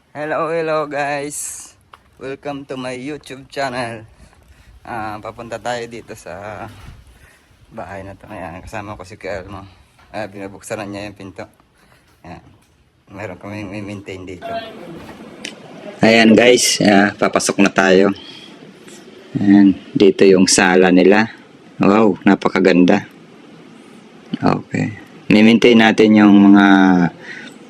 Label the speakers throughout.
Speaker 1: Hello guys. Welcome to my YouTube channel. Papunta tayo dito sa bahay na to. Ayan, kasama ko si Kelmo. Binubuksan na niya yung pinto. Ayan. Meron kami i-maintain dito. Ayan guys, papasok na tayo. Ayan, dito yung sala nila. Wow, napakaganda. Okay. I-maintain natin yung mga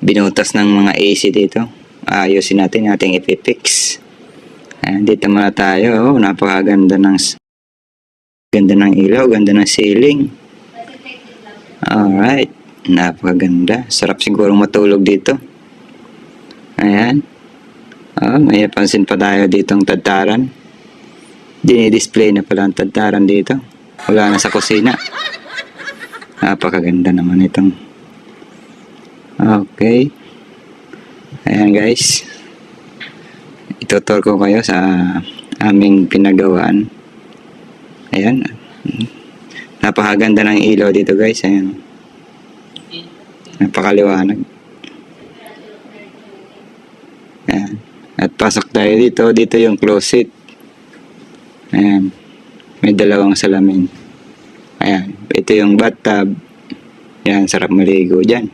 Speaker 1: binutas ng mga AC dito. Ayusin natin ating ipipix. Ayan, dito muna tayo. Oh, napakaganda ng ilaw, ganda ng ceiling. Alright, napakaganda. Sarap siguro matulog dito. Ayan. May napansin pa tayo ditong tadtaran. Dinidisplay na pala ang tadtaran dito. Wala na sa kusina. Napakaganda naman itong. Okay. Ayan guys, itutur ko kayo sa aming pinagawaan. Ayan, napakaganda ng ilaw dito guys. Ayan, napakaliwanag. Ayan, at pasok tayo dito. Dito yung closet. Ayan, may dalawang salamin. Ayan, ito yung bathtub. Ayan, sarap maligo dyan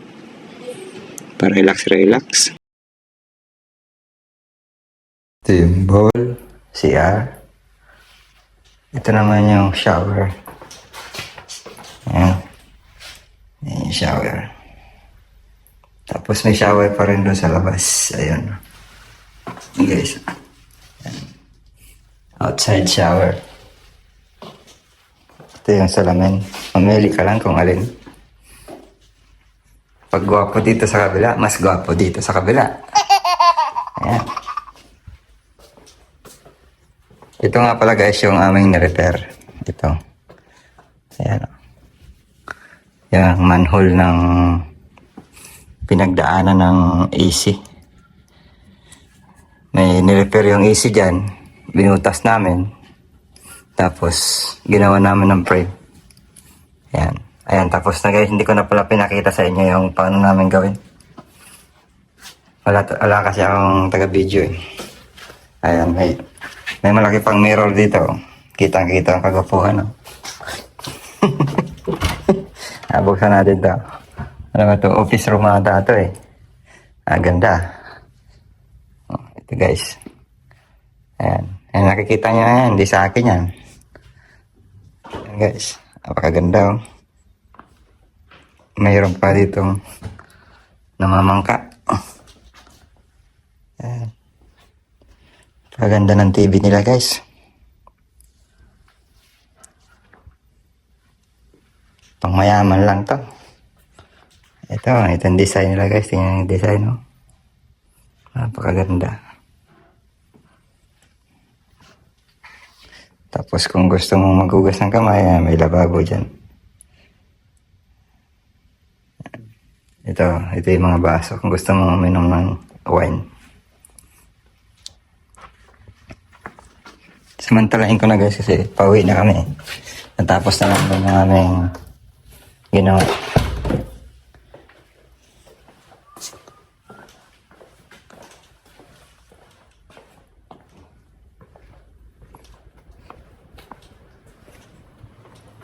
Speaker 1: para relax. Ito yung bowl, CR. Ito naman yung shower. Ayan. Ayan yung shower. Tapos may shower pa rin doon sa labas. Ayun. Ayan guys. Ayan. Outside shower. Ito yung salamin. Mamili ka lang kung alin. Pag gwapo dito sa kabila, mas gwapo dito sa kabila. Ayan. Ito nga pala guys yung aming na-repair. Ito. Ayan. Yung manhole ng pinagdaanan ng AC. May ni-repair yung AC dyan. Binutas namin. Tapos ginawa namin ng frame. Ayan. Ayan. Tapos na guys, hindi ko na pala pinakita sa inyo yung paano namin gawin. Wala kasi akong taga-video eh. Ayan. May malaki pang mirror dito. Kitang-kita ang kagwapuhan. No? Buksan natin ito. Ano ba ito? Office room ata ito eh. Ganda. Ito guys. Ayan. Ayan, nakikita nyo yan. Hindi sa akin yan. Ayan guys. Napakaganda oh. Mayroon pa dito namamangka. Ayan. Kaganda ng TV nila guys. Pang mayaman lang to. Itong design nila guys. Tingnan yung design no. Napakaganda. Tapos kung gusto mong magugas ng kamay, may lababo dyan. Ito yung mga baso. Kung gusto mong uminom ng wine. Samantalain ko na guys kasi pauwi na kami. Natapos na lang yung aming ginawa.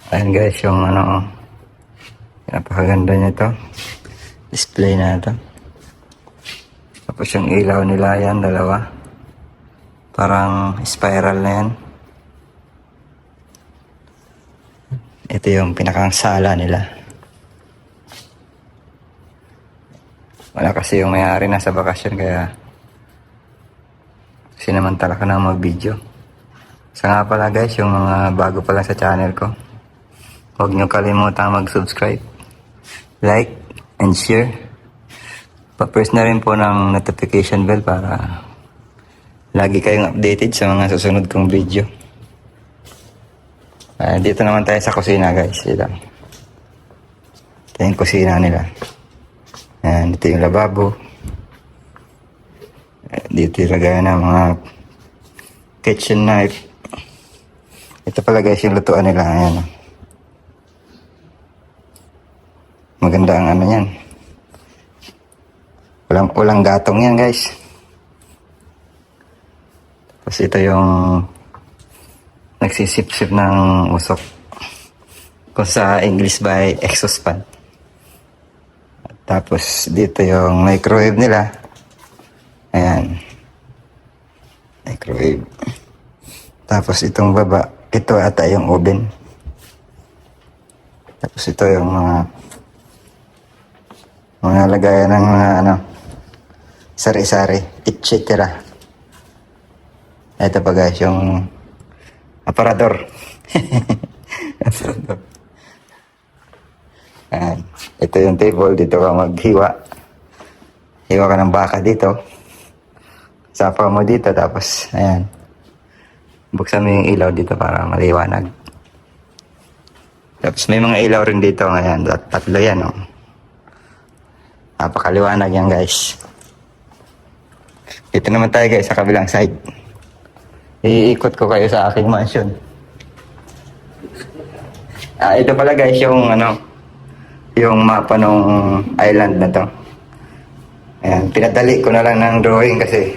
Speaker 1: Ayan guys yung napakaganda niya ito. Display na ito. Tapos yung ilaw nila yan, dalawa. Parang spiral na yan. Ito yung pinakang sala nila. Wala kasi yung may-ari nasa bakasyon kaya sinamantala ko na mag-video. So nga pala guys, yung mga bago pa lang sa channel ko, huwag nyo kalimutang mag-subscribe, like, and share. Pa-press na rin po ng notification bell para lagi kayong updated sa mga susunod kong video. Dito naman tayo sa kusina guys. Ito yung kusina nila. Ayan, dito yung lababo. Dito yung lagayan ng mga kitchen knife. Ito pala guys yung lutuan nila. Ayan. Maganda ang ano yan. Walang gatong yan guys. Tapos ito yung nagsisip-sip ng usok. Kung sa English ba ay exhaust fan. Tapos dito yung microwave nila. Ayan. Microwave. Tapos itong baba, ito ata yung oven. Tapos ito yung mga lagayan ng mga sari-sari, etc. Ito pa guys, yung aparador. Aparador. Ayan. Ito yung table, dito ka maghiwa. Hiwa ka ng baka dito. Sapa mo dito, tapos, ayan. Buksan mo yung ilaw dito para maliwanag. Tapos may mga ilaw rin dito, ayan. Tatlo yan, oh. Napakaliwanag yan guys. Dito naman tayo guys sa kabilang side. Iikot ko kayo sa aking mansion. Ito pala guys yung yung mapa ng island na to. Ayan, pinadali ko na lang ng drawing kasi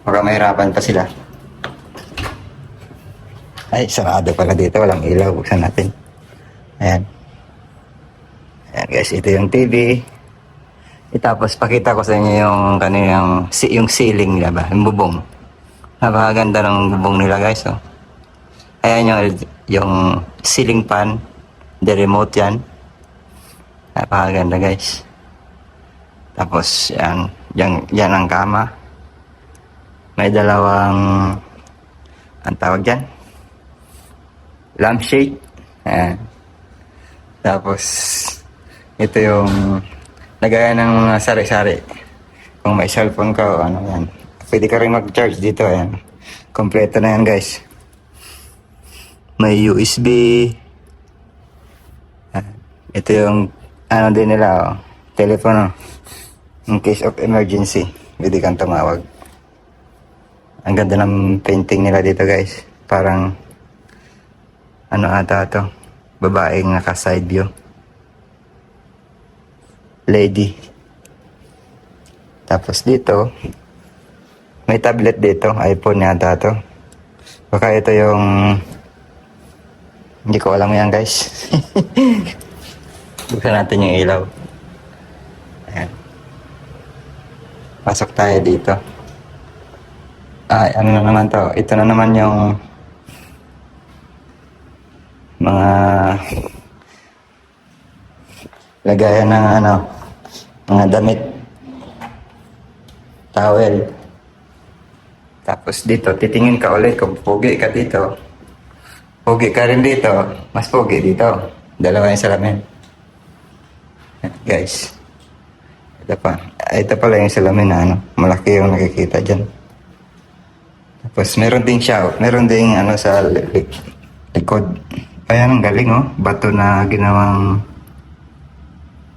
Speaker 1: baka mahirapan pa sila. Ay, sarado pala dito, walang ilaw. Buksan natin. Ayan. Ayan guys, ito yung TV. Tapos pakita ko sa inyo yung kanilang yung ceiling nila ba, yung bubong. Napakaganda ng bubong nila guys, oh. Ayan yung ceiling fan, the remote yan. Napakaganda guys. Tapos yan ang kama. May dalawang ang tawag dyan, lampshade. Ayan. Tapos ito yung lagaya ng mga sari-sari. Kung may cellphone ka o yan. Pwede ka rin mag-charge dito. Ayan. Kompleto na yan guys. May USB. Ayan. Ito yung din nila, telepono. In case of emergency, pwede kang tumawag. Ang ganda ng painting nila dito guys. Parang ata to, babaeng naka-side view. Lady. Tapos dito, may tablet dito. iPhone yata to. Baka ito yung... Hindi ko alam yan guys. Buksan natin yung ilaw. Ayan. Pasok tayo dito. Ano na naman to? Ito na naman yung... mga... lagayan ng mga damit, towel. Tapos dito, titingin ka ulit kung pogi ka dito. Pogi ka rin dito, mas pogi dito. Dalawa yung salamin. Guys, ito pala yung salamin na malaki yung nakikita dyan. Tapos meron ding meron ding sa likod. Ayan, ang galing oh, bato na ginawang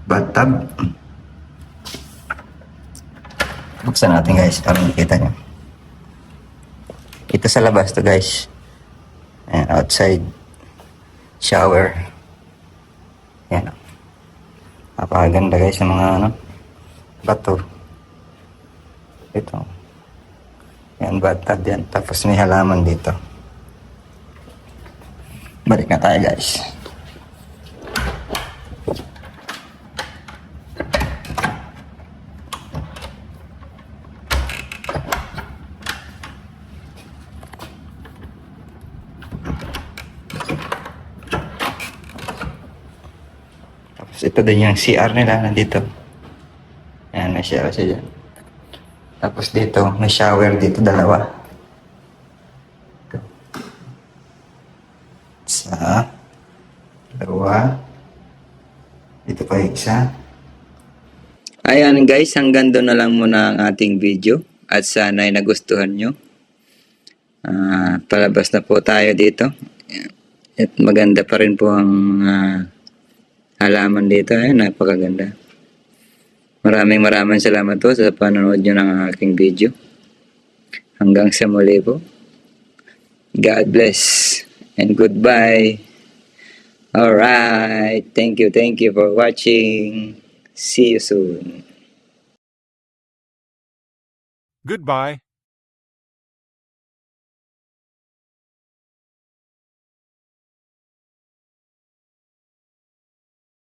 Speaker 1: bathtub. Buksan natin guys para makita nyo. Ito sa labas to guys. Ayan, outside shower. Ayan. Napakaganda guys ng mga bato. Ito. Ayan, bathtub yan. Tapos may halaman dito. Balik na tayo guys. Ito din yung CR nila nandito. Ayan, may CR siya dyan. Tapos dito, may shower dito, dalawa. Isa. Dalawa. Dito pa yung isa. Ayan guys, hanggang doon na lang muna ang ating video. At sana ay nagustuhan nyo. Palabas na po tayo dito. At maganda pa rin po ang halaman dito. Napakaganda. Maraming salamat po sa panonood nyo ng aking video. Hanggang sa muli po. God bless and goodbye. Alright. Thank you for watching. See you soon.
Speaker 2: Goodbye.